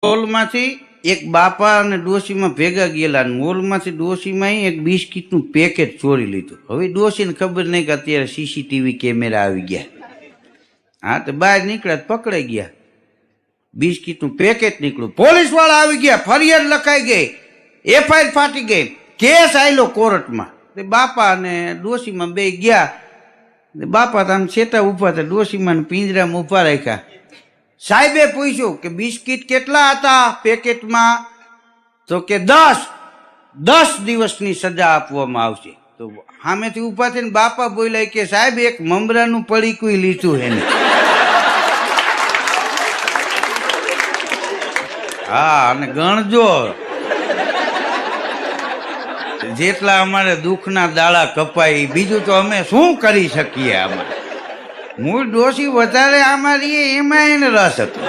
મોલમાંથી એક બાપા અને ડોશીમાં ભેગા ગયેલા અને મોલમાંથી ડોશીમાં એક બિસ્કીટનું પેકેટ ચોરી લીધું. હવે ડોશીને ખબર નહીં કે અત્યારે સીસીટીવી કેમેરા આવી ગયા. હા, તો બહાર નીકળ્યા પકડાઈ ગયા. બિસ્કીટનું પેકેટ નીકળ્યું, પોલીસ વાળા આવી ગયા, ફરિયાદ લખાઈ ગઈ, એફઆઈઆર ફાટી ગઈ, કેસ આવેલો કોર્ટમાં. બાપા અને ડોશીમાં બે ગયા. બાપા તો આમ છેટા ઉભા હતા, ડોશીમાં પિંજરામાં ઉભા રાખ્યા. સાહેબે પૂછ્યું કે બિસ્કીટ કેટલા હતા પેકેટમાં? તો કે 10 દિવસની સજા આપવામાં આવશે. તો સામેથી ઉભા થઈને બાપા બોલ્યા કે સાહેબ એક મમરાનું પડીકું લીધું એને. હા, અને ગણજો જેટલા અમારે દુઃખના દાડા કપાય, બીજું તો અમે શું કરી શકીએ. આમાં મૂળ ડોશી વધારે અમારી એમાં એને રસ હતો.